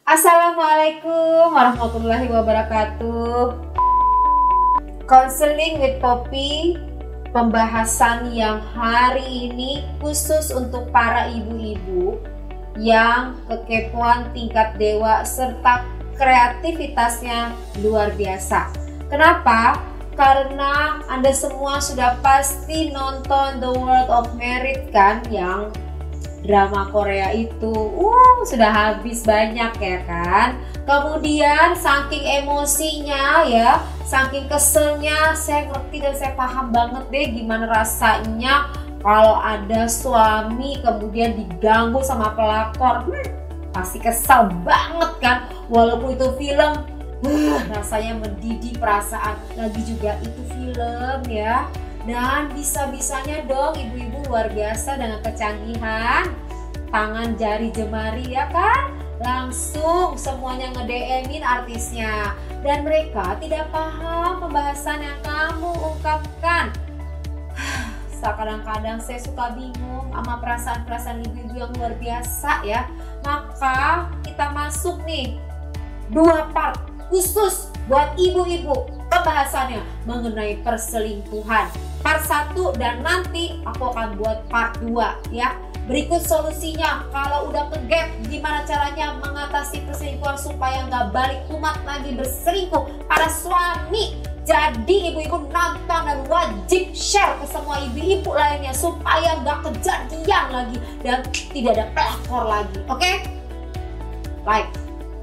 Assalamualaikum warahmatullahi wabarakatuh. Counseling with Poppy, pembahasan yang hari ini khusus untuk para ibu-ibu yang kekepoan tingkat dewa serta kreativitasnya luar biasa. Kenapa? Karena Anda semua sudah pasti nonton The World of Merit kan, yang drama Korea itu sudah habis banyak ya kan. Kemudian saking emosinya ya, saking keselnya, saya ngerti dan saya paham banget deh gimana rasanya kalau ada suami kemudian diganggu sama pelakor. Pasti kesal banget kan, walaupun itu film. Rasanya mendidih perasaan, lagi juga itu film ya. Dan bisa-bisanya dong ibu-ibu luar biasa dengan kecanggihan tangan jari jemari ya kan, langsung semuanya nge-DM-in artisnya, dan mereka tidak paham pembahasan yang kamu ungkapkan. Kadang-kadang saya suka bingung sama perasaan-perasaan ibu-ibu yang luar biasa ya. Maka kita masuk nih 2 part khusus buat ibu-ibu, pembahasannya mengenai perselingkuhan part 1, dan nanti aku akan buat part 2 ya. Berikut solusinya kalau udah ke-gap, gimana caranya mengatasi perselingkuhan supaya nggak balik umat lagi berselingkuh para suami. Jadi ibu-ibu nonton dan wajib share ke semua ibu-ibu lainnya supaya nggak kejadian lagi dan tidak ada pelakor lagi. Oke? Like,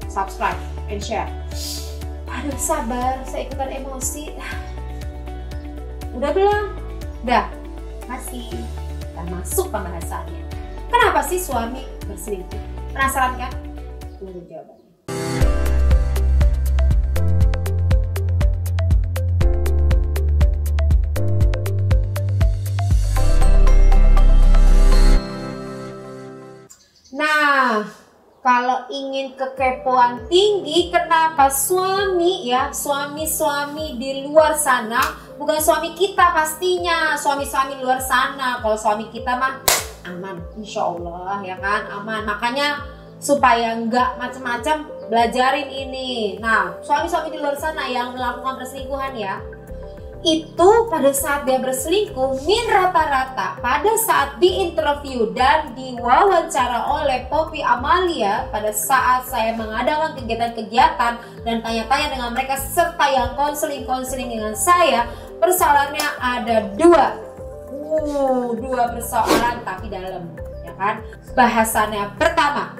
subscribe, and share. Aduh, sabar, saya ikutan emosi. Udah belum? Udah? Masih. Kita masuk pembahasannya. Kenapa sih suami berselingkuh? Penasaran kan? Tunggu jawabannya. Nah, kalau ingin kekepoan tinggi, kenapa suami ya, suami-suami di luar sana, bukan suami kita pastinya, suami-suami luar sana. Kalau suami kita mah aman, insya Allah ya kan, aman. Makanya supaya nggak macam-macam, belajarin ini. Nah, suami-suami di luar sana yang melakukan perselingkuhan ya, itu pada saat dia berselingkuh, rata-rata pada saat diinterview dan diwawancara oleh Poppy Amalia, pada saat saya mengadakan kegiatan-kegiatan dan tanya-tanya dengan mereka serta yang konseling dengan saya, persoalannya ada 2 persoalan tapi dalam ya kan. Bahasannya pertama,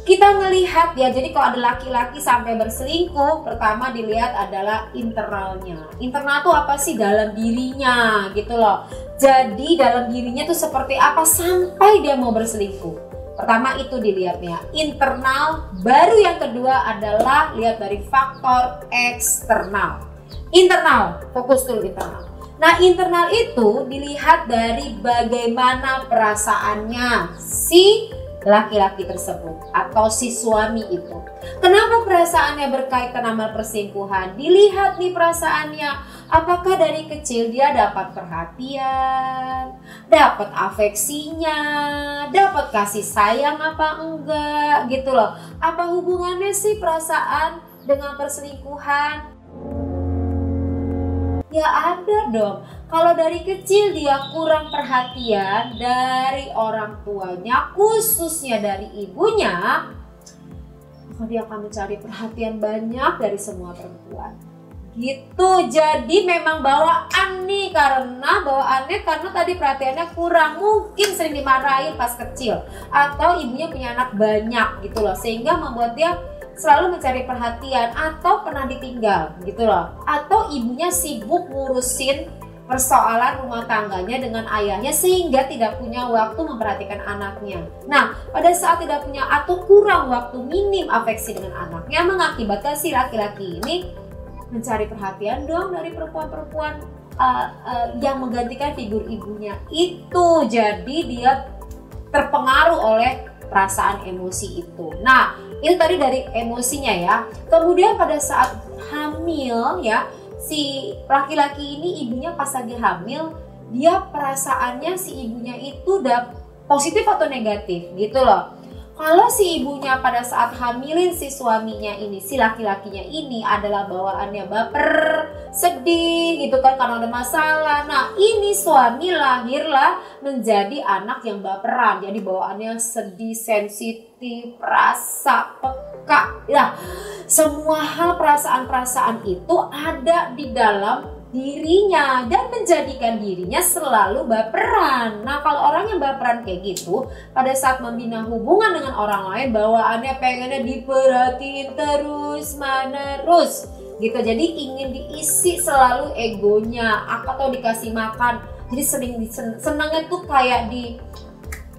kita ngelihat ya, jadi kalau ada laki-laki sampai berselingkuh, pertama dilihat adalah internalnya. Internal tuh apa sih? Dalam dirinya gitu loh. Jadi dalam dirinya tuh seperti apa sampai dia mau berselingkuh. Pertama itu dilihatnya internal, baru yang kedua adalah lihat dari faktor eksternal. Internal, fokus dulu internal. Nah, internal itu dilihat dari bagaimana perasaannya si laki-laki tersebut atau si suami itu. Kenapa perasaannya berkaitan sama perselingkuhan? Dilihat nih perasaannya, apakah dari kecil dia dapat perhatian, dapat afeksinya, dapat kasih sayang apa enggak gitu loh. Apa hubungannya sih perasaan dengan perselingkuhan? Ya ada dong. Kalau dari kecil dia kurang perhatian dari orang tuanya, khususnya dari ibunya, maka dia akan mencari perhatian banyak dari semua perempuan. Gitu. Jadi memang bawaannya karena tadi perhatiannya kurang, mungkin sering dimarahin pas kecil atau ibunya punya anak banyak gitu loh, sehingga membuat dia selalu mencari perhatian atau pernah ditinggal gitu loh, atau ibunya sibuk ngurusin persoalan rumah tangganya dengan ayahnya sehingga tidak punya waktu memperhatikan anaknya. Nah, pada saat tidak punya atau kurang waktu, minim afeksi dengan anaknya, mengakibatkan si laki-laki ini mencari perhatian dong dari perempuan-perempuan yang menggantikan figur ibunya itu. Jadi dia terpengaruh oleh perasaan emosi itu. Nah, itu tadi dari emosinya ya. Kemudian pada saat hamil ya, si laki-laki ini ibunya pas lagi hamil, dia perasaannya si ibunya itu udah positif atau negatif gitu loh. Kalau si ibunya pada saat hamilin si suaminya ini, si laki-lakinya ini adalah bawaannya baper, sedih gitu kan karena ada masalah. Nah ini suami lahirlah menjadi anak yang baperan, jadi bawaannya sedih, sensitif, rasa, peka. Nah semua hal perasaan-perasaan itu ada di dalam dirinya dan menjadikan dirinya selalu baperan. Nah kalau orang yang baperan kayak gitu, pada saat membina hubungan dengan orang lain, bawaannya pengennya diperhatiin terus menerus gitu. Jadi ingin diisi selalu egonya, atau dikasih makan. Jadi sering senangnya tuh kayak di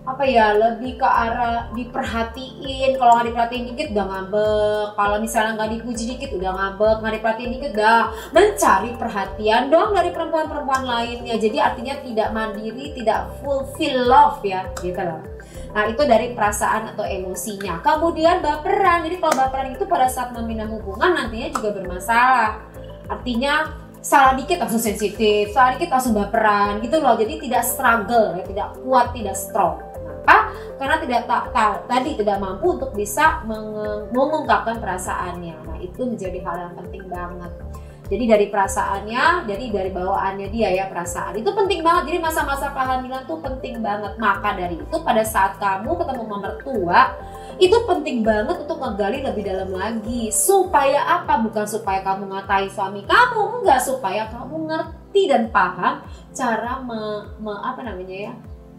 apa ya, lebih ke arah diperhatiin. Kalau nggak diperhatiin dikit udah ngambek, kalau misalnya nggak dipuji dikit udah ngambek, nggak diperhatiin dikit udah mencari perhatian dong dari perempuan-perempuan lainnya. Jadi artinya tidak mandiri, tidak fulfill love ya gitu loh. Nah itu dari perasaan atau emosinya. Kemudian baperan, jadi kalau baperan itu pada saat membina hubungan nantinya juga bermasalah. Artinya salah dikit langsung sensitif, salah dikit langsung baperan gitu loh. Jadi tidak struggle ya, tidak kuat, tidak strong. Kenapa? Karena tidak mampu untuk bisa mengungkapkan perasaannya. Nah itu menjadi hal yang penting banget. Jadi dari perasaannya, jadi dari bawaannya dia ya, perasaan itu penting banget. Jadi masa-masa kehamilan tuh penting banget. Maka dari itu pada saat kamu ketemu mertua, itu penting banget untuk ngegali lebih dalam lagi. Supaya apa? Bukan supaya kamu ngatai suami kamu, enggak, supaya kamu ngerti dan paham cara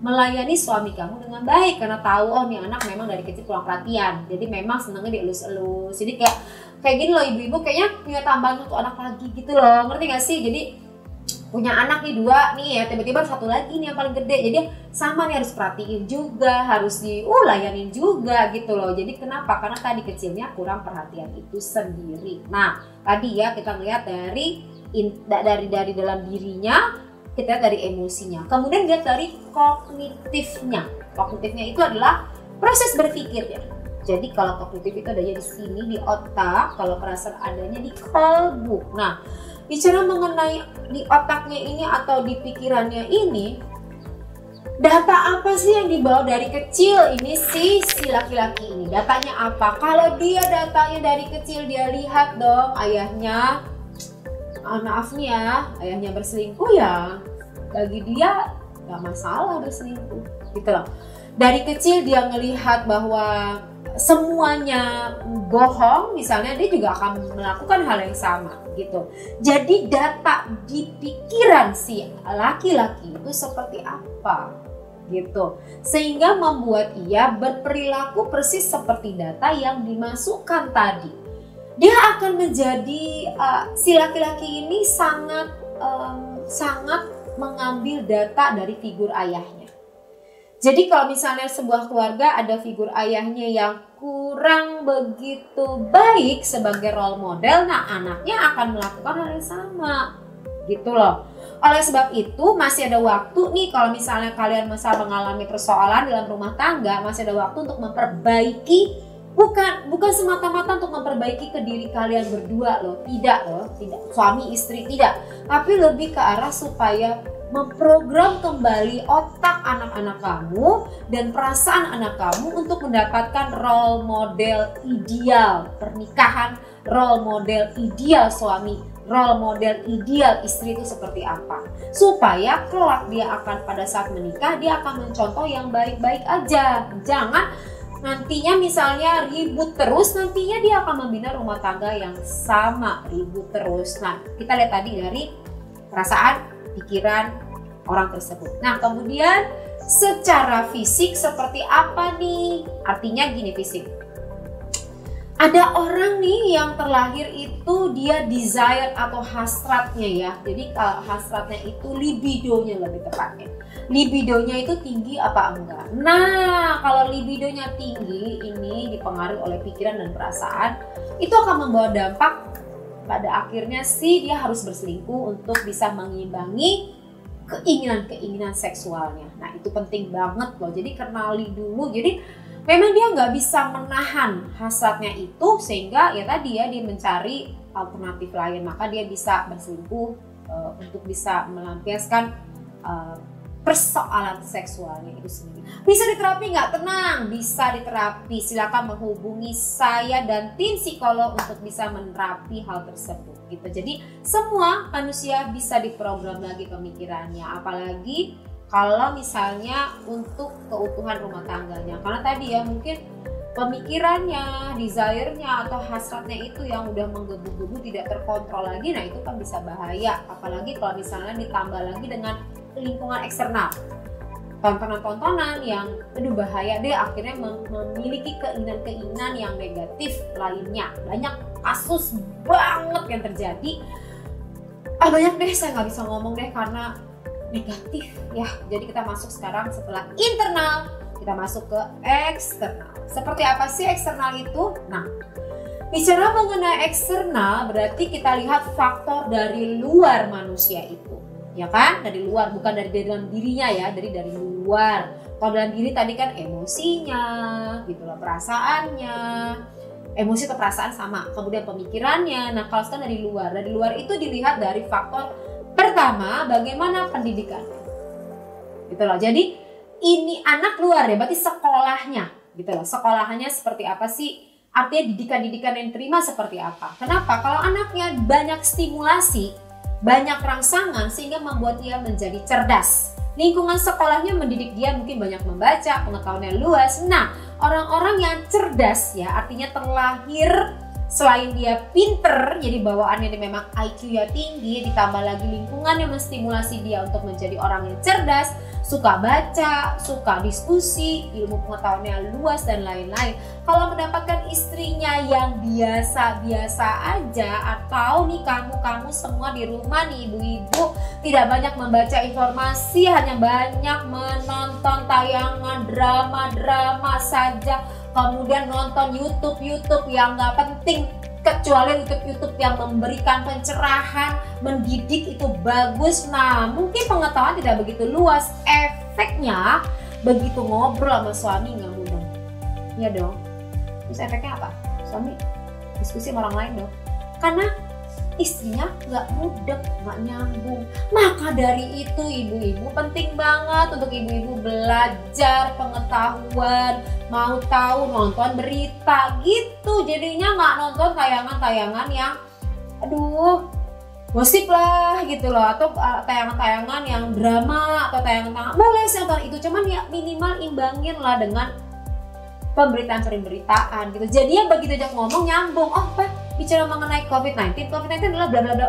melayani suami kamu dengan baik. Karena tahu oh nih anak memang dari kecil kurang perhatian, jadi memang senangnya dielus-elus. Jadi kayak gini loh, ibu-ibu kayaknya punya tambahan satu anak lagi gitu loh, ngerti gak sih? Jadi punya anak nih 2 nih ya, tiba-tiba satu lagi nih yang paling gede. Jadi sama nih, harus perhatiin juga, harus dilayanin juga gitu loh. Jadi kenapa? Karena tadi kecilnya kurang perhatian itu sendiri. Nah tadi ya kita lihat dari dalam dirinya, kita dari emosinya, kemudian lihat dari kognitifnya. Kognitifnya itu adalah proses berpikirnya. Jadi kalau kognitif itu adanya di sini di otak, kalau perasaan adanya di kalbu. Nah, bicara mengenai di otaknya ini atau di pikirannya ini, data apa sih yang dibawa dari kecil ini si laki-laki ini? Datanya apa? Kalau dia datanya dari kecil, dia lihat dong ayahnya, maaf nih ya, ayahnya berselingkuh ya, bagi dia gak masalah berselingkuh gitu loh. Dari kecil dia ngelihat bahwa semuanya bohong misalnya, dia juga akan melakukan hal yang sama gitu. Jadi data di pikiran si laki-laki itu seperti apa gitu, sehingga membuat ia berperilaku persis seperti data yang dimasukkan tadi. Dia akan menjadi si laki-laki ini sangat mengambil data dari figur ayahnya. Jadi kalau misalnya sebuah keluarga ada figur ayahnya yang kurang begitu baik sebagai role model, nah anaknya akan melakukan hal yang sama gitu loh. Oleh sebab itu masih ada waktu nih, kalau misalnya kalian mengalami persoalan dalam rumah tangga, masih ada waktu untuk memperbaiki. Bukan semata-mata untuk memperbaiki ke diri kalian berdua loh, tidak suami istri, tidak, tapi lebih ke arah supaya memprogram kembali otak anak-anak kamu dan perasaan anak kamu untuk mendapatkan role model ideal pernikahan, role model ideal suami, role model ideal istri itu seperti apa, supaya kelak dia akan pada saat menikah dia akan mencontoh yang baik-baik aja. Jangan nantinya misalnya ribut terus, nantinya dia akan membina rumah tangga yang sama, ribut terus. Nah kita lihat tadi dari perasaan, pikiran orang tersebut. Nah kemudian secara fisik seperti apa nih? Artinya gini, fisik. Ada orang nih yang terlahir itu dia desire atau hasratnya ya. Jadi kalau hasratnya itu libidonya lebih tepatnya. Libidonya itu tinggi apa enggak? Nah kalau libidonya tinggi, ini dipengaruhi oleh pikiran dan perasaan, itu akan membawa dampak pada akhirnya sih dia harus berselingkuh untuk bisa mengimbangi keinginan seksualnya. Nah itu penting banget loh, jadi kenali dulu. Jadi memang dia nggak bisa menahan hasratnya itu, sehingga ya tadi ya dia mencari alternatif lain, maka dia bisa berselingkuh untuk bisa melampiaskan persoalan seksualnya itu sendiri. Bisa diterapi nggak? Tenang, bisa diterapi. Silakan menghubungi saya dan tim psikolog untuk bisa menerapi hal tersebut gitu. Jadi semua manusia bisa diprogram lagi pemikirannya, apalagi kalau misalnya untuk keutuhan rumah tangganya. Karena tadi ya mungkin pemikirannya, desire-nya atau hasratnya itu yang udah menggebu-gebu tidak terkontrol lagi, nah itu kan bisa bahaya. Apalagi kalau misalnya ditambah lagi dengan lingkungan eksternal, tontonan-tontonan yang aduh bahaya deh, akhirnya memiliki keinginan-keinginan yang negatif lainnya. Banyak kasus banget yang terjadi. Banyak deh, saya nggak bisa ngomong deh karena negatif ya. Jadi kita masuk sekarang setelah internal, kita masuk ke eksternal. Seperti apa sih eksternal itu? Nah, bicara mengenai eksternal berarti kita lihat faktor dari luar manusia itu, ya kan? Dari luar, bukan dari dalam dirinya ya, dari luar. Kalau dalam diri tadi kan emosinya, gitu loh, perasaannya. Emosi atau perasaan sama, kemudian pemikirannya. Nah, kalau sekarang dari luar itu dilihat dari faktor pertama, bagaimana pendidikannya, gitu loh. Jadi ini anak luar ya, berarti sekolahnya, gitu loh. Sekolahannya seperti apa sih? Artinya didikan-didikan yang diterima seperti apa? Kenapa? Kalau anaknya banyak stimulasi, banyak rangsangan sehingga membuat dia menjadi cerdas. Lingkungan sekolahnya mendidik dia mungkin banyak membaca, pengetahuannya luas. Nah, orang-orang yang cerdas ya, artinya terlahir selain dia pinter, jadi bawaannya dia memang IQ-nya tinggi, ditambah lagi lingkungan yang menstimulasi dia untuk menjadi orang yang cerdas, suka baca, suka diskusi, ilmu pengetahuannya luas dan lain-lain. Kalau mendapatkan istrinya yang biasa-biasa aja, atau nih kamu semua di rumah nih ibu-ibu tidak banyak membaca informasi, hanya banyak menonton tayangan drama-drama saja, kemudian nonton YouTube yang nggak penting, kecuali YouTube yang memberikan pencerahan, mendidik itu bagus. Nah, mungkin pengetahuan tidak begitu luas, efeknya begitu ngobrol sama suami nggak mudah, ya dong. Terus efeknya apa? Suami diskusi sama orang lain dong, karena istrinya nggak mudeng, nggak nyambung. Maka dari itu ibu-ibu penting banget untuk ibu-ibu belajar pengetahuan, mau tahu, nonton berita gitu. Jadinya nggak nonton tayangan-tayangan yang aduh gosip lah gitu loh, atau tayangan-tayangan yang drama atau tayangan-tayangan boleh sih nonton itu, cuman ya minimal imbangin lah dengan pemberitaan gitu. Jadi yang begitu aja ngomong nyambung. Oh Pak, bicara mengenai COVID-19 adalah bla bla bla.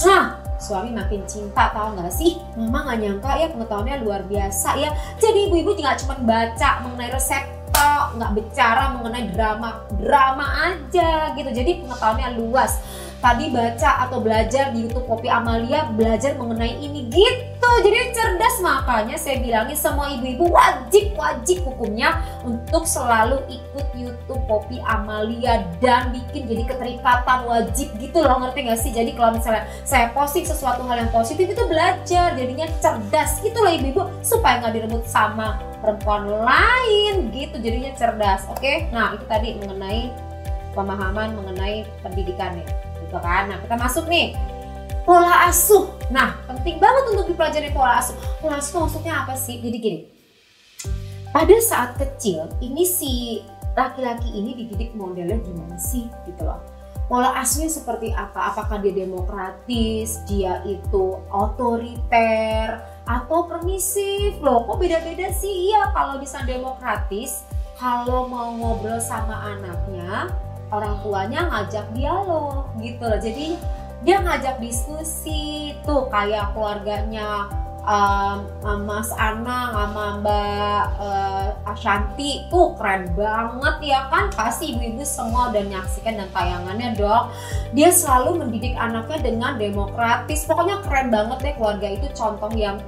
Nah, suami makin cinta, tahu nggak sih? Mama nggak nyangka ya pengetahuannya luar biasa ya. Jadi ibu-ibu nggak cuma baca mengenai resep, nggak bicara mengenai drama aja gitu. Jadi pengetahuannya luas. Tadi baca atau belajar di YouTube Poppy Amalia, belajar mengenai ini gitu. Jadi cerdas, makanya saya bilangin semua ibu-ibu wajib hukumnya untuk selalu ikut YouTube Poppy Amalia dan bikin jadi keterikatan wajib gitu loh, ngerti gak sih? Jadi kalau misalnya saya posting sesuatu hal yang positif itu belajar, jadinya cerdas gitu loh ibu-ibu, supaya nggak direbut sama perempuan lain gitu, jadinya cerdas. Oke, nah itu tadi mengenai pemahaman mengenai pendidikannya. Kan? Nah, kita masuk nih pola asuh. Nah, penting banget untuk dipelajari pola asuh. Pola asuh maksudnya apa sih? Jadi gini, pada saat kecil ini si laki-laki ini dididik modelnya gimana sih gitu loh. Pola asuhnya seperti apa? Apakah dia demokratis, dia itu otoriter, atau permisif? Loh, kok beda-beda sih? Iya, kalau bisa demokratis, kalau mau ngobrol sama anaknya, orang tuanya ngajak dialog gitu loh. Jadi dia ngajak diskusi tuh kayak keluarganya Mas Anang sama Mbak Ashanti tuh keren banget ya kan. Pasti ibu-ibu semua udah menyaksikan dan tayangannya dong. Dia selalu mendidik anaknya dengan demokratis. Pokoknya keren banget deh, keluarga itu contoh yang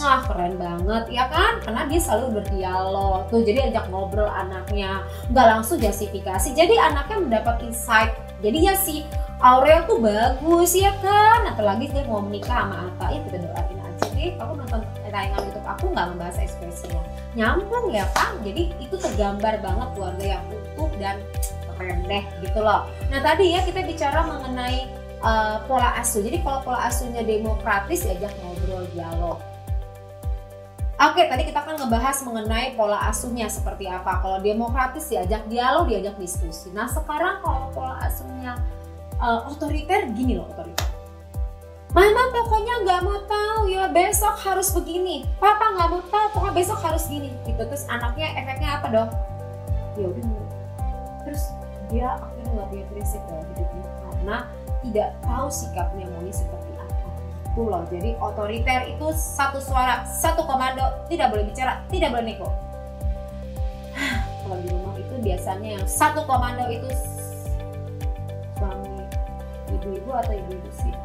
keren banget ya kan, karena dia selalu berdialog tuh. Jadi ajak ngobrol anaknya, nggak langsung justifikasi, jadi anaknya mendapat insight. Jadi ya si Aurel tuh bagus ya kan, apalagi dia mau menikah sama Atta, ya kita doain aja deh. Aku nonton tayangan YouTube aku nggak membahas ekspresinya, nyambung ya kan. Jadi itu tergambar banget keluarga yang utuh dan keren deh gitu loh. Nah tadi ya kita bicara mengenai pola asuh. Jadi kalau pola asuhnya demokratis, diajak ngobrol, dialog. Oke, tadi kita kan ngebahas mengenai pola asuhnya seperti apa. Kalau demokratis diajak dialog, diajak diskusi. Nah sekarang kalau pola asuhnya otoriter, gini loh otoriter. Mama pokoknya nggak mau tahu ya, besok harus begini. Papa nggak mau tahu, pokoknya besok harus gini. Gitu. Terus anaknya efeknya apa dong? Ya udah. Terus dia akhirnya nggak punya prinsip dalam hidupnya karena tidak tahu sikapnya maunya seperti apa. Itu loh. Jadi otoriter itu satu suara, satu komando, tidak boleh bicara, tidak boleh nego. Kalau di rumah itu biasanya yang satu komando itu suami, ibu-ibu atau ibu-ibu sih.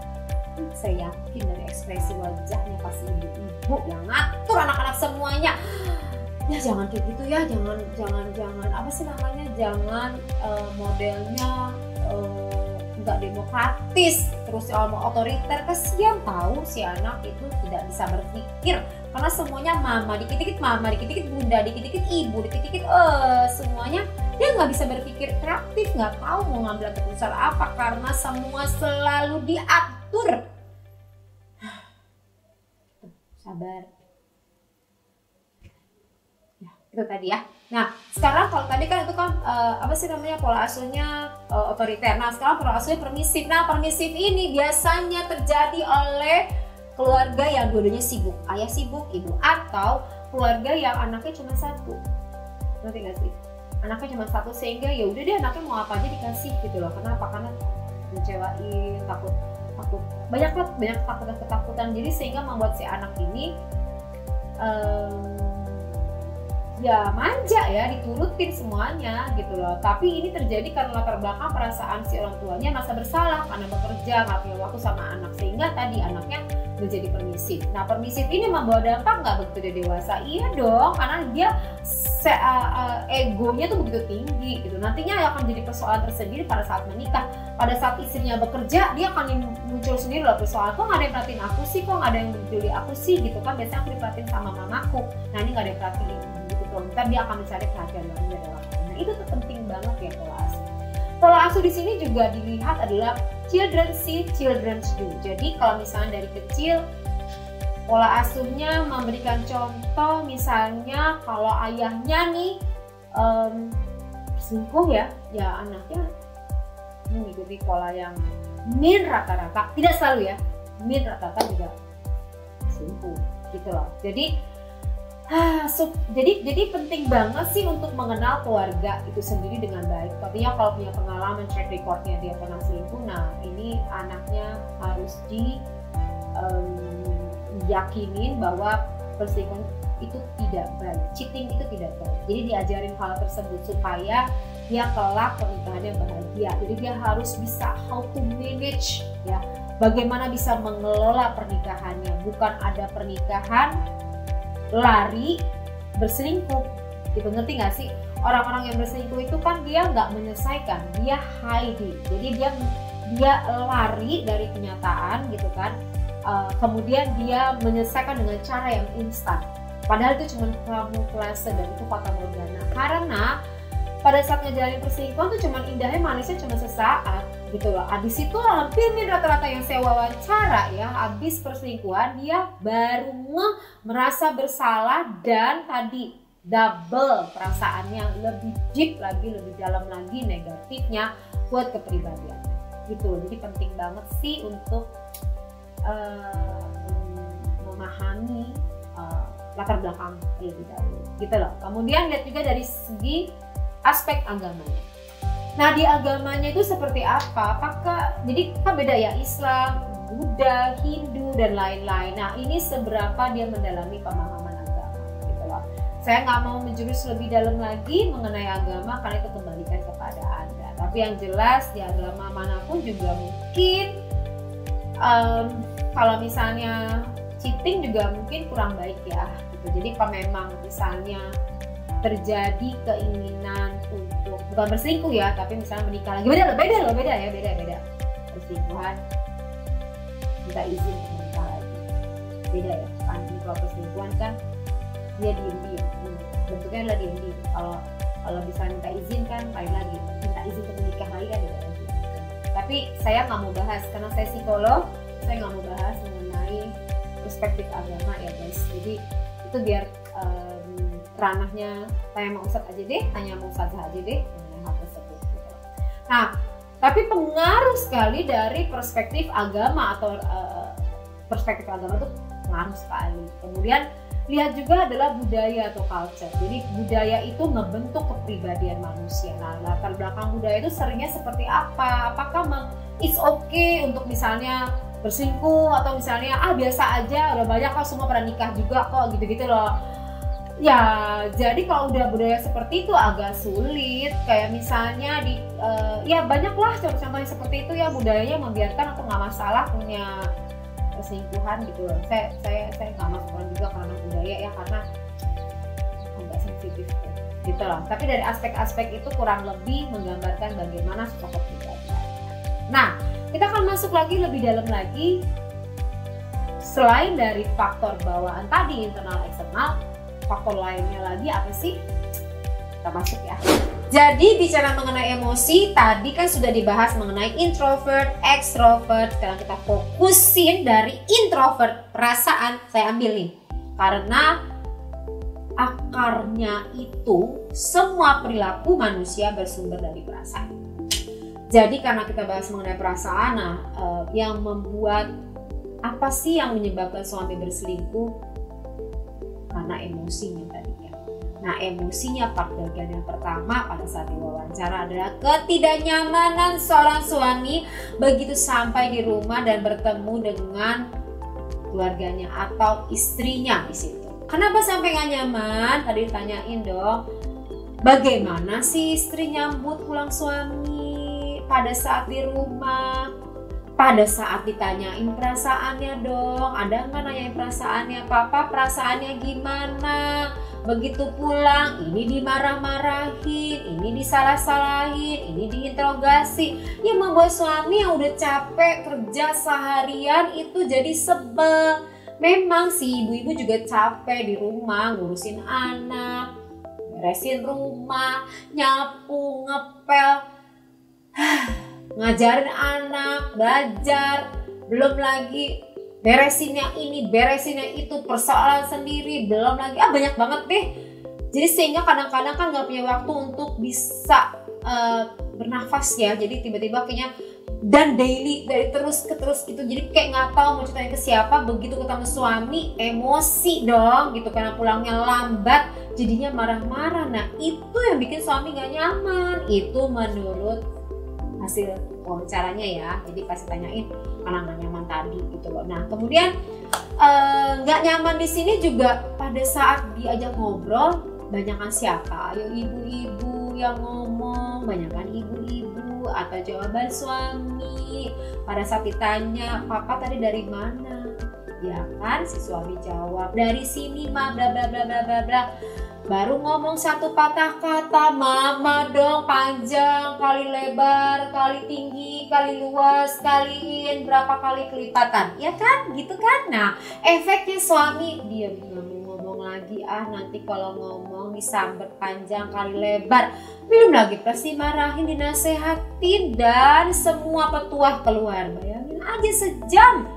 Saya yakin dari ekspresi wajahnya pasti ibu-ibu yang ngatur anak-anak semuanya. Ya jangan kayak gitu ya, jangan apa sih namanya, jangan modelnya nggak demokratis, terus mau otoriter. Kasihan tahu si anak itu tidak bisa berpikir karena semuanya mama, dikit-dikit mama, dikit-dikit bunda, dikit-dikit ibu, dikit-dikit semuanya. Dia nggak bisa berpikir kreatif, nggak tahu mau ngambil keputusan apa karena semua selalu diatur. Sabar. Ya, itu tadi ya. Nah, sekarang kalau tadi kan itu kan apa sih namanya pola asuhnya otoriter. Nah, sekarang pola asuhnya permisif. Nah, permisif ini biasanya terjadi oleh keluarga yang dua-duanya sibuk. Ayah sibuk, ibu, atau keluarga yang anaknya cuma satu. Ngerti nggak sih? Anaknya cuma satu sehingga ya udah deh anaknya mau apa aja dikasih gitu loh. Kenapa? Karena ngecewain, takut banyak ketakutan. Jadi sehingga membuat si anak ini ya manja ya, diturutin semuanya gitu loh. Tapi ini terjadi karena latar belakang perasaan si orang tuanya merasa bersalah karena bekerja, nggak punya waktu sama anak, sehingga tadi anaknya menjadi permisif. Nah, permisif ini membawa dampak nggak begitu dia dewasa? Iya dong, karena dia egonya tuh begitu tinggi gitu. Nantinya akan jadi persoalan tersendiri pada saat menikah. Pada saat istrinya bekerja, dia akan muncul sendiri loh persoalan. Kok nggak ada yang perhatiin aku sih? Kok nggak ada yang peduli aku sih? Gitu kan, biasanya aku diperhatiin sama mamaku. Nah, ini nggak ada yang perhatiin gitu. Ntar dia akan mencari perhatian lainnya dalam. Nah, itu tuh penting banget ya pola asuh. Pola asuh di sini juga dilihat adalah children see, children do. Jadi kalau misalnya dari kecil pola asuhnya memberikan contoh, misalnya kalau ayahnya nih selingkuh ya anaknya mengikuti pola yang min rata-rata, tidak selalu ya, min rata-rata juga selingkuh gitu loh. Jadi penting banget sih untuk mengenal keluarga itu sendiri dengan baik. Artinya kalau punya pengalaman track recordnya dia pernah selingkuh, nah ini anaknya harus yakinin bahwa perselingkuhan itu tidak baik, cheating itu tidak baik. Jadi diajarin hal tersebut supaya dia kelak pernikahannya bahagia. Jadi dia harus bisa how to manage ya, bagaimana bisa mengelola pernikahannya. Bukan ada pernikahan lari berselingkuh, gitu. Ngerti nggak sih? Orang-orang yang berselingkuh itu kan dia nggak menyelesaikan, dia hiding. Jadi dia lari dari kenyataan gitu kan. Kemudian dia menyelesaikan dengan cara yang instan. Padahal itu cuma kamuflase dan itu fata morgana. Karena pada saat ngejalanin perselingkuhan tuh cuma indahnya, manisnya cuma sesaat gitu loh. Abis itu hampir nih rata-rata yang saya wawancara ya, abis perselingkuhan dia baru merasa bersalah dan tadi double perasaannya, lebih deep lagi, lebih dalam lagi negatifnya buat kepribadiannya gitu loh. Jadi penting banget sih untuk memahami latar belakang terlebih dahulu gitu loh. Kemudian lihat juga dari segi aspek agamanya. Nah, di agamanya itu seperti apa? Apakah jadi kan beda ya, Islam, Buddha, Hindu dan lain-lain. Nah, ini seberapa dia mendalami pemahaman agama gitu loh. Saya nggak mau menjurus lebih dalam lagi mengenai agama karena itu kembalikan kepada Anda. Tapi yang jelas di agama manapun juga mungkin kalau misalnya cheating juga mungkin kurang baik ya gitu. Jadi kalau memang misalnya terjadi keinginan untuk bukan berselingkuh ya, tapi misalnya menikah lagi, beda perselingkuhan minta izin untuk menikah lagi, beda ya kan. Kalau perselingkuhan kan dia diem bentuknya adalah diem. Kalau bisa minta izin kan lain lagi, minta izin untuk menikah lagi kan beda lagi. Tapi saya nggak mau bahas karena saya psikolog, saya nggak mau bahas mengenai perspektif agama ya guys. Jadi itu biar ranahnya tanya sama Ustadz aja deh, tanya sama Ustazah aja deh mengenai hal tersebut gitu. Nah, tapi pengaruh sekali dari perspektif agama atau perspektif agama itu pengaruh sekali. Kemudian lihat juga adalah budaya atau culture. Jadi budaya itu ngebentuk kepribadian manusia. Nah, latar belakang budaya itu seringnya seperti apa? Apakah it's okay untuk misalnya berselingkuh atau misalnya biasa aja, udah banyak kok semua pada nikah juga kok gitu-gitu loh. Ya, jadi kalau udah budaya seperti itu agak sulit. Kayak misalnya ya banyaklah contoh-contohnya seperti itu ya, budayanya membiarkan atau nggak masalah punya perselingkuhan gitu loh. Saya nggak masukkan juga karena budaya ya, karena agak sensitif gitu loh. Tapi dari aspek-aspek itu kurang lebih menggambarkan bagaimana sosok kepribadian. Nah, kita akan masuk lagi lebih dalam lagi. Selain dari faktor bawaan tadi, internal eksternal, faktor lainnya lagi apa sih? Kita masuk ya. Jadi bicara mengenai emosi, tadi kan sudah dibahas mengenai introvert, extrovert. Sekarang kita fokusin dari introvert, perasaan. Saya ambil nih, karena akarnya itu semua perilaku manusia bersumber dari perasaan. Jadi karena kita bahas mengenai perasaan, yang membuat apa sih yang menyebabkan suami berselingkuh? Karena emosinya tadi ya. Nah, emosinya part bagian yang pertama pada saat diwawancara adalah ketidaknyamanan seorang suami begitu sampai di rumah dan bertemu dengan keluarganya atau istrinya di situ. Kenapa sampai nggak nyaman? Tadi ditanyain dong. Bagaimana sih istri nyambut pulang suami pada saat di rumah? Pada saat ditanyain perasaannya dong, ada nggak nanyain perasaannya, papa perasaannya gimana? Begitu pulang, ini dimarah-marahin, ini disalah-salahin, ini diinterogasi. Yang membuat suami yang udah capek kerja seharian itu jadi sebel. Memang sih ibu-ibu juga capek di rumah ngurusin anak, beresin rumah, nyapu, ngepel, ngajarin anak, belajar, belum lagi beresinnya ini, beresinnya itu, persoalan sendiri, belum lagi banyak banget deh. Jadi sehingga kadang-kadang kan nggak punya waktu untuk bisa bernafas ya. Jadi tiba-tiba kayaknya dan daily dari terus ke terus itu, jadi kayak nggak tahu mau ceritain ke siapa. Begitu ketemu suami emosi dong gitu karena pulangnya lambat, jadinya marah-marah. Nah itu yang bikin suami nggak nyaman. Itu menurut hasil wawancaranya ya, jadi pasti tanyain karena nggak nyaman tadi gitu loh. Nah kemudian nggak nyaman di sini juga pada saat diajak ngobrol, banyakan siapa? Ayo ibu-ibu yang ngomong, banyakan ibu-ibu atau jawaban suami. Pada saat ditanya, papa tadi dari mana? Ya kan si suami jawab dari sini mah bla bla bla bla bla bla. Baru ngomong satu patah kata, mama dong panjang, kali lebar, kali tinggi, kali luas, kaliin berapa kali kelipatan, ya kan? Gitu kan? Nah, efeknya suami dia ngomong lagi, nanti kalau ngomong disambet panjang kali lebar. Belum lagi pasti marahin, dinasehatin, dan semua petuah keluar. Bayangin aja sejam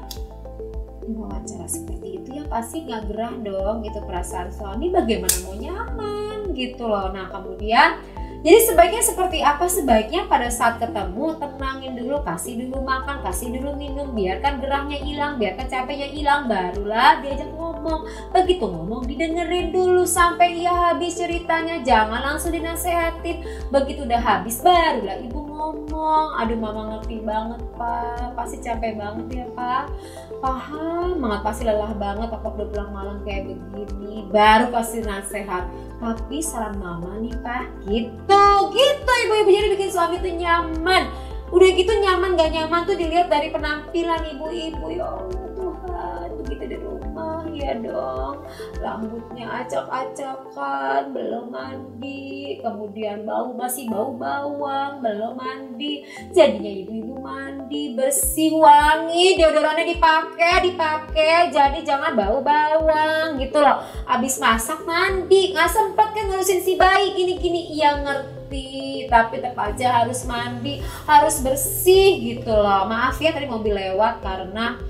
wawancara seperti itu ya pasti nggak gerah dong gitu perasaan suami, bagaimana mau nyaman gitu loh. Nah kemudian jadi sebaiknya seperti apa? Sebaiknya pada saat ketemu tenangin dulu, kasih dulu makan, kasih dulu minum, biarkan gerahnya hilang, biarkan capeknya hilang, barulah diajak ngomong. Begitu ngomong didengerin dulu sampai ia habis ceritanya, jangan langsung dinasehatin. Begitu udah habis barulah ibu ngomong, aduh mama ngerti banget pak, pasti capek banget ya pak, paham banget, pasti lelah banget apa udah pulang malam kayak begini, baru pasti nasehat. Tapi saran mama nih pak, gitu ibu-ibu, jadi bikin suami tuh nyaman. Udah gitu nyaman gak nyaman tuh dilihat dari penampilan ibu-ibu. Ya Allah Tuhan, begitu di rumah ya dong, rambutnya acak-acakan, belum mandi, kemudian masih bau bawang, belum mandi. Jadinya ibu-ibu mandi bersih, wangi, deodorannya dipakai, jadi jangan bau bawang gitu loh. Abis masak mandi, nggak sempet kan ngurusin si bayi gini-gini, iya ngerti, tapi tetap aja harus mandi, harus bersih gitu loh. Maaf ya tadi mobil lewat, karena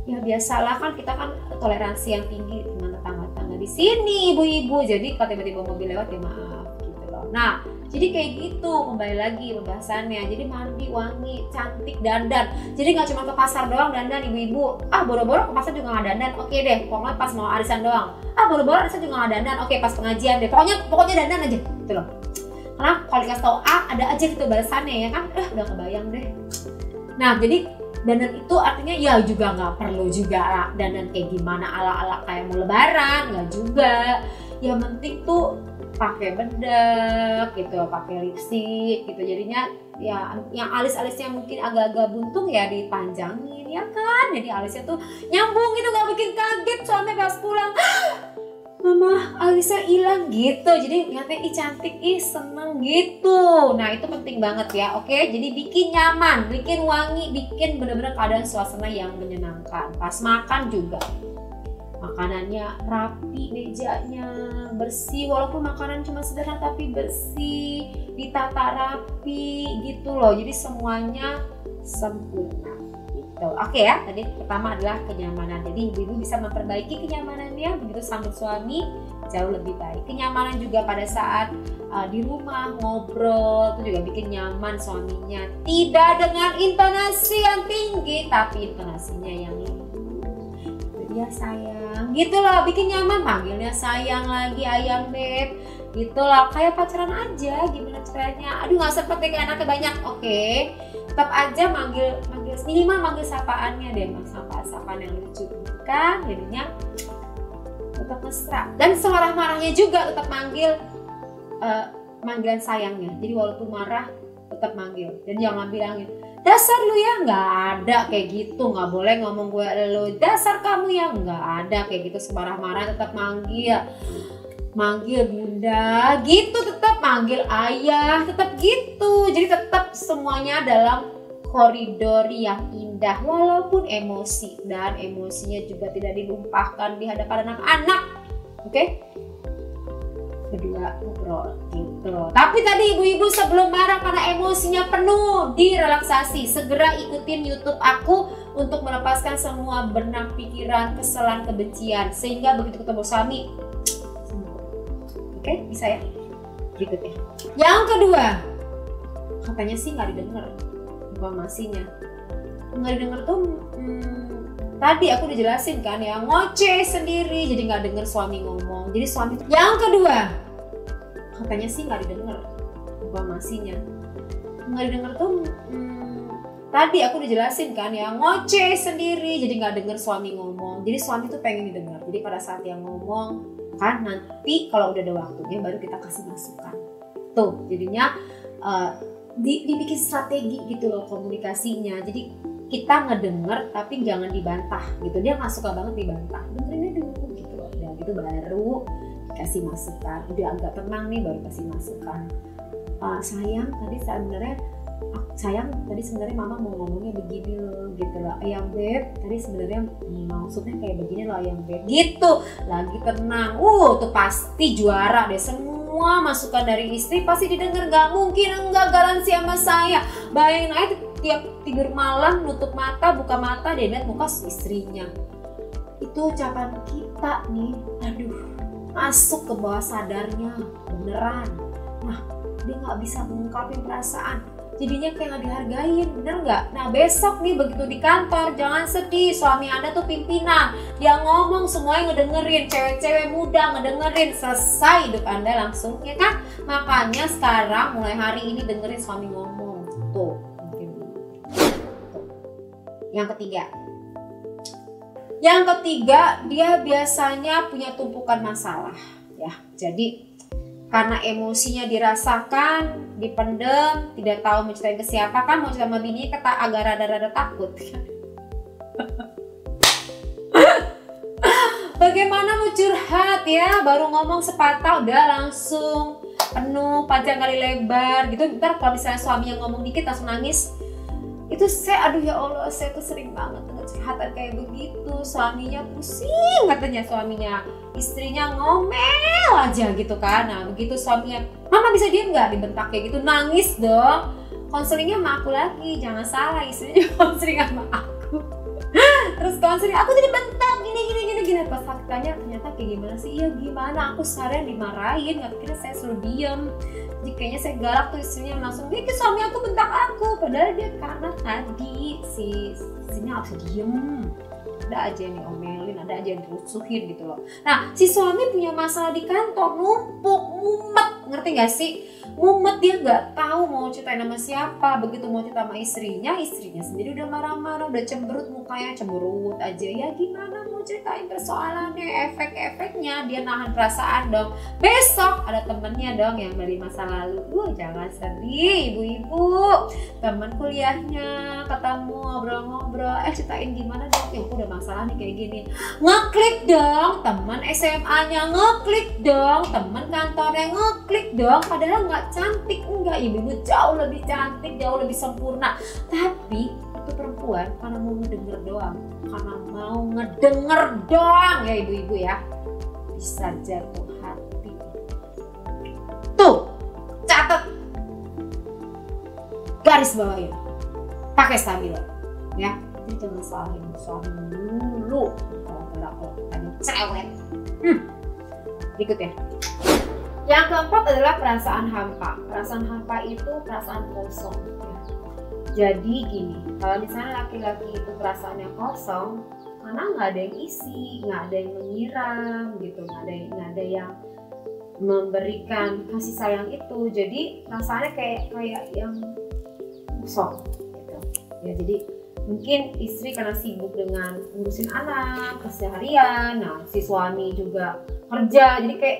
ya biasalah kan kita kan toleransi yang tinggi dengan tetangga-tetangga di di sini ibu-ibu. Jadi kalau tiba-tiba mobil lewat ya maaf gitu loh. Nah, jadi kayak gitu, kembali lagi pembahasannya. Jadi mandi, wangi, cantik, dandan. Jadi nggak cuma ke pasar doang dandan ibu-ibu. Ah boro-boro ke pasar juga nggak dandan. Oke deh, pokoknya pas mau arisan doang. Ah boro-boro arisan juga nggak dandan. Oke pas pengajian deh. Pokoknya dandan aja gitu loh. Karena kalau dikasih tau A ada aja gitu balasannya ya kan. Udah kebayang deh. Nah jadi dandan itu artinya ya juga nggak perlu juga dandan kayak gimana ala-ala kayak mau lebaran, nggak juga. Yang penting tuh pakai bedak gitu, pakai lipstick gitu. Jadinya ya yang alis-alisnya mungkin agak-agak buntung ya dipanjangin ya kan. Jadi alisnya tuh nyambung gitu, nggak bikin kaget suami pas pulang. Mama alisnya hilang gitu. Jadi lihatnya ih cantik, ih seneng gitu. Nah itu penting banget ya. Oke, jadi bikin nyaman, bikin wangi, bikin bener-bener keadaan suasana yang menyenangkan. Pas makan juga makanannya rapi, mejanya bersih, walaupun makanan cuma sederhana tapi bersih, ditata rapi gitu loh. Jadi semuanya sempurna gitu. Oke ya, tadi pertama adalah kenyamanan. Jadi ibu-ibu bisa memperbaiki kenyamanannya begitu sambut suami jauh lebih baik. Kenyamanan juga pada saat di rumah ngobrol itu juga bikin nyaman suaminya. Tidak dengan intonasi yang tinggi tapi intonasinya yang ya sayang gitu loh, bikin nyaman, panggilnya sayang lagi, ayang beb gitu loh, kayak pacaran aja. Gimana caranya? Aduh nggak sempet deh kayak anaknya banyak. Oke, tetap aja manggil minimal manggil sapaannya deh, sapaan yang lucu kan, jadinya tetap mesra. Dan semarah-marahnya juga tetap manggil manggilan sayangnya. Jadi walaupun marah tetap manggil dan jangan bilangin dasar lu ya, nggak ada kayak gitu. Nggak boleh ngomong gue lu, dasar kamu ya, nggak ada kayak gitu. Semarah-marah tetap manggil bunda gitu, tetap manggil ayah, tetap gitu. Jadi tetap semuanya dalam koridor yang indah walaupun emosi, dan emosinya juga tidak dilumpahkan di hadapan anak-anak. Oke? Kedua ngobrol gitu. Tapi tadi ibu-ibu sebelum marah karena emosinya penuh, direlaksasi. Segera ikutin YouTube aku untuk melepaskan semua benang pikiran, kesalahan, kebencian, sehingga begitu ketemu suami sembuh. Oke, bisa ya? Berikutnya. Yang kedua, katanya sih nggak didengar informasinya. Nggak didengar tuh tadi aku udah jelasin kan ya, ngoceh sendiri jadi nggak denger suami ngomong. Jadi suami. Yang kedua, katanya sih nggak didengar informasinya. Nggak didengar tuh tadi aku udah jelasin kan ya, ngoceh sendiri jadi nggak denger suami ngomong. Jadi suami tuh pengen didengar. Jadi pada saat yang ngomong kan, nanti kalau udah ada waktunya baru kita kasih masukan. Tuh jadinya dibikin strategi gitu loh komunikasinya. Jadi kita ngedenger tapi jangan dibantah gitu. Dia nggak suka banget dibantah, dengerinnya dulu gitu loh. Dan itu baru kasih masukan. Udah agak tenang nih baru kasih masukan. Sayang tadi sebenarnya mama mau ngomongnya begini loh gitu loh. Ayang beb tadi sebenarnya maksudnya kayak begini loh ayang beb gitu. Lagi tenang. Tuh pasti juara deh. Semua masukan dari istri pasti didengar. Nggak mungkin enggak, garansi sama saya. Bayangin aja tiap tidur malam nutup mata buka mata dia lihat muka istrinya. Itu ucapan kita nih, aduh masuk ke bawah sadarnya beneran. Nah dia nggak bisa mengungkapin perasaan, jadinya kayak nggak dihargain, bener nggak? Nah besok nih begitu di kantor jangan sedih, suami anda tuh pimpinan, dia ngomong semuanya ngedengerin, cewek-cewek muda ngedengerin, selesai hidup anda langsung ya kan. Makanya sekarang mulai hari ini dengerin suami ngomong tuh. Yang ketiga, dia biasanya punya tumpukan masalah ya. Jadi karena emosinya dirasakan, dipendem, tidak tahu mau ceritain ke siapa kan, mau cerita sama bini agak rada-rada takut. Bagaimana mau curhat ya, baru ngomong sepatah udah langsung penuh panjang kali lebar gitu. Ntar kalau misalnya suami yang ngomong dikit langsung nangis. Itu aduh ya Allah, saya tuh sering banget dengan curhatan kayak begitu. Suaminya pusing katanya, istrinya ngomel aja gitu kan. Nah begitu suaminya, mama bisa diem nggak, dibentak kayak gitu, nangis dong. Konselingnya sama aku lagi, jangan salah, istrinya konseling sama aku. Terus konseling, aku tadi bentak gini. Pas aku tanya ternyata kayak gimana sih? Iya gimana, aku seharian dimarahin, gak kira saya suruh diem. Jadi kayaknya saya galak tuh istrinya langsung, dia ke suami aku bentak aku. Padahal dia karena tadi si istrinya harus diem. Ada aja yang diomelin, ada aja yang dirusuhin gitu loh. Nah, si suami punya masalah di kantor, numpuk, mumet, ngerti gak sih? Mumet, dia gak tahu mau ceritain sama siapa. Begitu mau cerita sama istrinya sendiri udah marah-marah, udah cemberut, mukanya cemberut aja. Ya gimana mau ceritain persoalannya, efek-efeknya, dia nahan perasaan dong. Besok ada temennya dong yang dari masa lalu. Jangan sedih ibu-ibu, temen kuliahnya ketemu ngobrol-ngobrol, ceritain gimana dong, ya aku udah masalah nih kayak gini. Ngeklik dong, teman SMA-nya ngeklik dong, teman kantornya ngeklik dong. Padahal nggak cantik, enggak, ibu-ibu jauh lebih cantik, jauh lebih sempurna. Tapi itu perempuan karena mau ngedenger doang, ya ibu-ibu ya, bisa jatuh hati. Tuh, catat, garis bawahin, pakai stabilo, ya. Jadi jangan salahin suami dulu kalau tadi cerewet. Berikut ya. Yang keempat adalah perasaan hampa. Perasaan hampa itu perasaan kosong. Ya. Jadi gini, kalau misalnya laki-laki itu perasaannya kosong, karena nggak ada yang isi, nggak ada yang menyiram gitu, nggak ada yang memberikan kasih sayang itu. Jadi perasaannya kayak yang kosong gitu. Ya jadi mungkin istri karena sibuk dengan ngurusin anak keseharian, nah si suami juga kerja, jadi kayak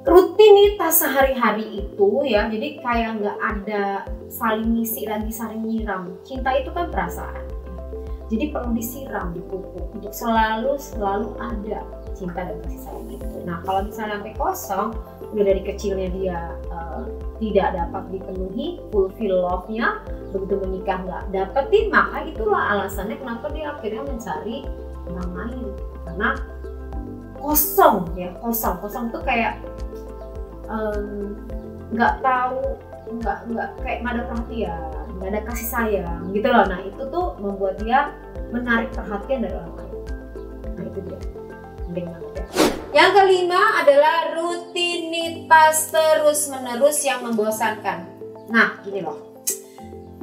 rutinitas sehari-hari itu ya, jadi kayak nggak ada saling ngisi lagi, saling nyiram. Cinta itu kan perasaan, jadi perlu disiram, dipupuk untuk selalu ada cinta dan kasih sayang itu. Nah kalau misalnya sampai kosong, udah dari kecilnya dia tidak dapat dipenuhi fulfill love-nya, begitu menikah nggak dapetin, maka itulah alasannya kenapa dia akhirnya mencari orang lain, karena kosong ya. Kosong tuh kayak nggak tahu, nggak kayak nggak ada perhatian, nggak ada kasih sayang gitu loh. Nah itu tuh membuat dia menarik perhatian dari orang lain. Nah itu dia penting banget ya. Yang kelima adalah rutinitas terus-menerus yang membosankan. Nah gini loh,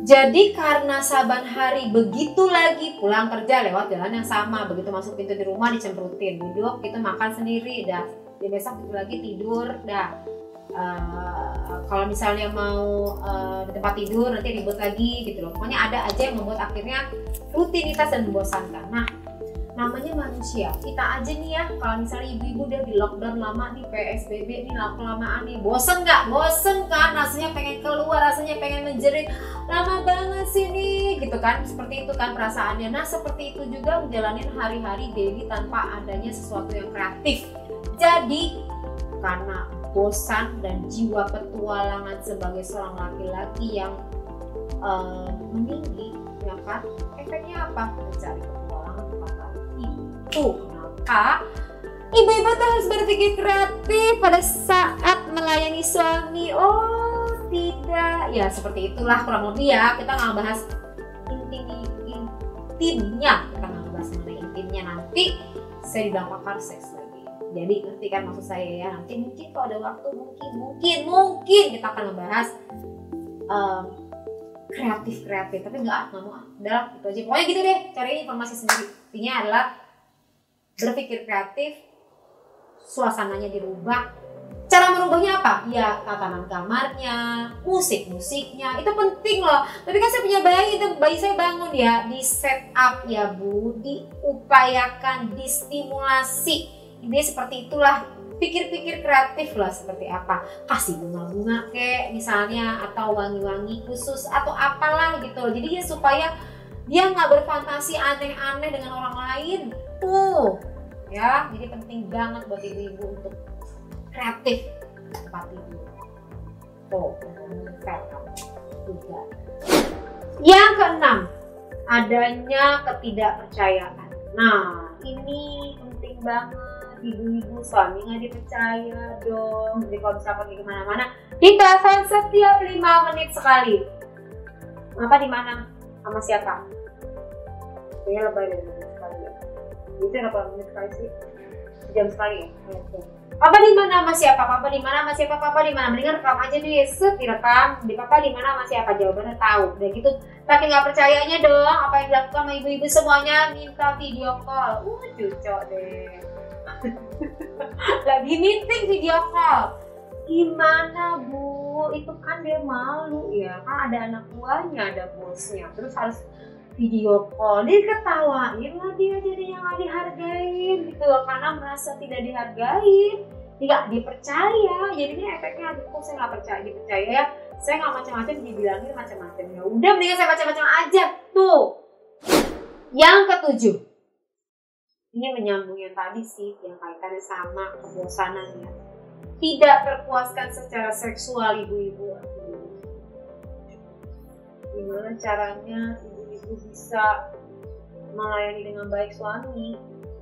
jadi karena saban hari begitu lagi pulang kerja lewat jalan yang sama, begitu masuk pintu di rumah dicemperutin, duduk itu makan sendiri, dah di besok itu lagi tidur, dah kalau misalnya mau di tempat tidur nanti ribut lagi gitu loh. Pokoknya ada aja yang membuat akhirnya rutinitas dan membosankan. Nah namanya manusia, kita aja nih ya, kalau misalnya ibu-ibu udah di lockdown lama nih, PSBB nih kelamaan nih, bosen nggak? Bosen kan, rasanya pengen keluar, rasanya pengen menjerit, lama banget sih nih gitu kan, seperti itu kan perasaannya. Nah seperti itu juga menjalani hari-hari daily tanpa adanya sesuatu yang kreatif. Jadi karena bosan dan jiwa petualangan sebagai seorang laki-laki yang meninggi, ya kan, efeknya apa? Mencari petualangan tempat lain. Itu kenapa ibu-ibu tuh harus berpikir kreatif pada saat melayani suami. Oh tidak, ya seperti itulah kurang lebih ya. Kita nggak bahas intimnya, kita nggak bahas mengenai intimnya. Nanti saya bilang pakar seks lagi. Jadi ngerti kan maksud saya ya. Nanti mungkin kalau ada waktu mungkin kita akan ngebahas kreatif, tapi nggak mau udah itu aja. Pokoknya gitu deh, cari informasi sendiri. Intinya adalah berpikir kreatif, suasananya dirubah. Cara merubahnya apa? Ya tatanan kamarnya, musiknya, itu penting loh. Tapi kan saya punya bayi, itu bayi saya bangun ya, di set up ya Bu, diupayakan, distimulasi. Ini seperti itulah, pikir-pikir kreatif lah seperti apa. Kasih bunga-bunga kek misalnya, atau wangi-wangi khusus, atau apalah gitu loh. Jadi ya supaya dia nggak berfantasi aneh-aneh dengan orang lain. Tuh ya, jadi penting banget buat ibu-ibu untuk kreatif tempat tidur. Oh, juga. Yang keenam, adanya ketidakpercayaan. Nah, ini penting banget. Ibu-ibu suami nggak dipercaya dong. Jadi kalau misalkan pergi kemana-mana, ditelepon setiap 5 menit sekali. Apa di mana? Sama siapa? Kayaknya lebay dari sekali ya. Itu berapa menit sekali sih? Jam sekali ya? Oke. Papa di mana sama siapa? Papa di mana sama siapa? Papa di mana? Mendingan rekam aja deh, set direkam. Di papa di mana sama siapa? Jawabannya tahu. Udah gitu, tapi nggak percayanya dong apa yang dilakukan sama ibu-ibu semuanya minta video call. Cucok deh. Lagi meeting video call. Gimana Bu? Itu kan dia malu ya. Kan ada anak buahnya, ada bosnya. Terus harus video call, dia ketawain lah dia jadinya nggak dihargain gitu loh, karena merasa tidak dihargain, tidak dipercaya, jadinya efeknya kok saya nggak dipercaya ya, saya nggak macam-macam dibilangin macam-macam, ya udah mendingan saya macam-macam aja tuh. Yang ketujuh, ini menyambung yang tadi sih, yang kaitannya sama kebosanan ya, tidak terpuaskan secara seksual ibu-ibu. Gimana caranya ibu bisa melayani dengan baik suami?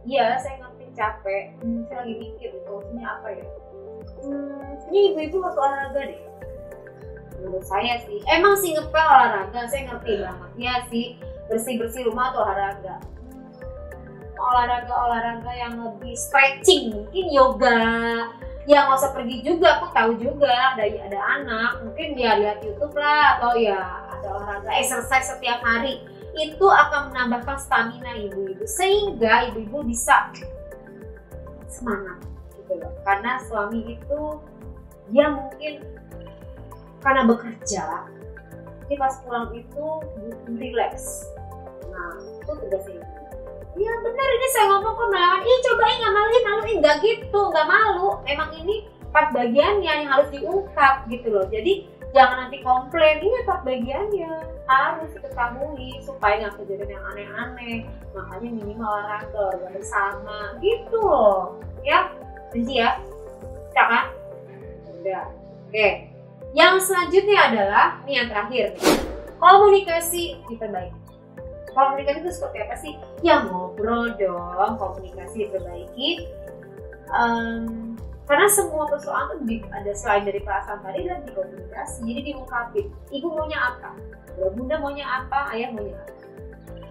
Iya, saya ngerti capek. Saya lagi mikir solusinya apa ya? Ini ibu-ibu harus olahraga deh. Menurut saya sih, emang sih ngepel olahraga, saya ngerti banget. Ya sih, bersih-bersih rumah atau olahraga. Olahraga yang lebih stretching, mungkin yoga. Ya nggak usah pergi juga, aku tahu juga ada anak, mungkin dia lihat YouTube lah, atau ya ada olahraga exercise setiap hari, itu akan menambahkan stamina ibu-ibu sehingga ibu-ibu bisa semangat gitu loh. Karena suami itu dia mungkin karena bekerja, jadi pas pulang itu butuh relax. Nah itu tugasnya ibu. Ya benar, ini saya ngomong kok melawan, cobain nggak maluin, nggak gitu, nggak malu. Memang ini part bagiannya yang harus diungkap gitu loh. Jadi jangan nanti komplain, ini part bagiannya harus diketahui supaya nggak kejadian yang aneh-aneh. Makanya minimal olahraga bersama gitu loh. Ya, benci ya, bisa kan? Udah, oke. Yang selanjutnya adalah, ini yang terakhir nih, komunikasi diperbaiki. Komunikasi itu seperti apa sih? Ya ngobrol dong, komunikasi diperbaiki. Karena semua persoalan itu ada selain dari perasaan tadi dan di komunikasi. Jadi diungkapin, ibu maunya apa? Bunda maunya apa? Ayah maunya apa?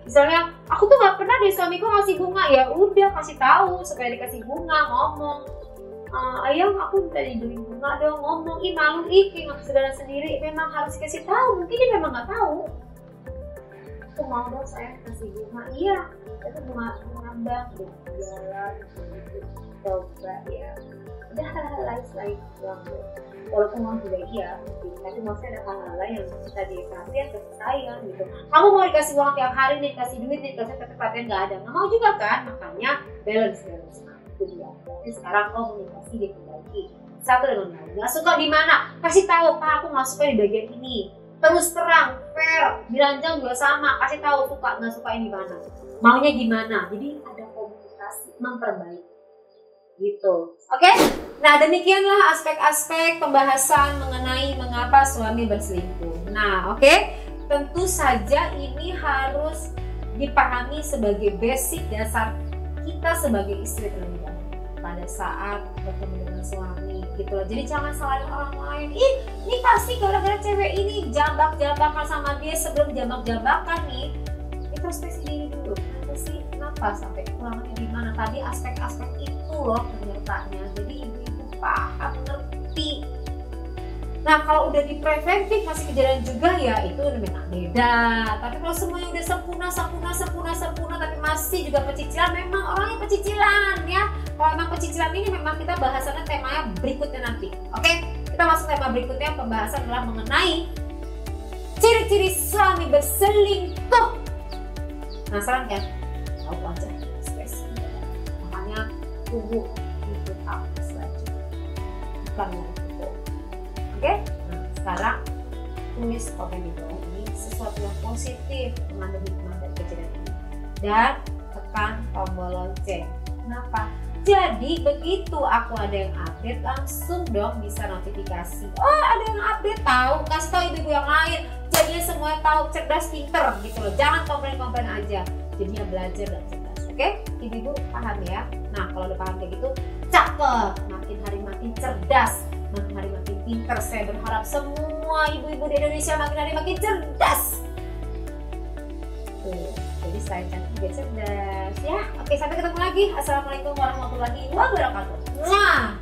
Misalnya, aku tuh nggak pernah deh suamiku ngasih bunga. Ya udah kasih tahu supaya dikasih bunga, ngomong. Ayah aku minta dibeliin bunga dong, ngomong. Malu kayak segala sendiri. Memang harus kasih tahu. Mungkin dia memang nggak tahu. Aku mau dong saya kasih bunga, iya itu bunga bang, jalan gitu, coba ya udah hal-hal lain bang, walaupun mau juga iya gitu. Tapi maksudnya ada hal-hal lain yang bisa diperhatikan ke saya gitu. Kamu mau dikasih uang tiap hari nih, dikasih duit nih, dikasih tapi perhatian nggak ada, nggak mau juga kan. Makanya balance itu dia. Jadi sekarang komunikasi diperbaiki satu dengan lain. Nggak suka di mana, kasih tahu Pak, aku nggak suka di bagian ini. Terus terang, fair, diranjang juga sama, kasih tahu suka nggak suka ini mana, maunya gimana. Jadi ada komunikasi memperbaiki gitu. Oke? Nah demikianlah aspek-aspek pembahasan mengenai mengapa suami berselingkuh. Nah tentu saja ini harus dipahami sebagai basic dasar kita sebagai istri terlebih dahulu pada saat bertemu dengan suami gitu loh. Jadi jangan salahin orang lain, ini pasti gara-gara cewek ini jambak-jambakan sama dia. Sebelum jambak-jambakan nih, introspeksi diri dulu. Kenapa sampai kurangnya di mana? Tadi aspek-aspek itu loh penyertanya. Jadi ibu-ibu paham, ngerti. Nah kalau udah di preventif masih kejadian juga ya itu memang beda. Tapi kalau semuanya udah sempurna tapi masih juga pecicilan, memang orangnya pecicilan ya. Kalau memang pecicilan ini memang kita bahasannya temanya berikutnya nanti. Oke, kita masuk tema berikutnya. Pembahasan adalah mengenai ciri-ciri suami berselingkuh. Penasaran kan? Tahu aja spesial. Makanya tunggu itu apa selanjutnya. Bukan itu. Oke? Nah, sekarang tulis komen di bawah ini sesuatu yang positif mengambil hikmah dari kejadian ini. Dan tekan tombol lonceng. Kenapa? Jadi begitu aku ada yang update langsung dong bisa notifikasi. Oh ada yang update, tahu, kasih tahu ibu-ibu yang lain. Jadinya semuanya tahu, cerdas, pinter gitu loh. Jangan komplain-komplain aja. Jadinya belajar dan cerdas. Oke? Ibu-ibu paham ya? Nah kalau udah paham kayak gitu, cakep. Makin hari makin cerdas, makin hari makin pinter. Saya berharap semua ibu-ibu di Indonesia makin hari makin cerdas. Tuh. Jadi selain cantik juga cerdas ya. Oke, sampai ketemu lagi. Assalamualaikum warahmatullahi wabarakatuh. Mwah.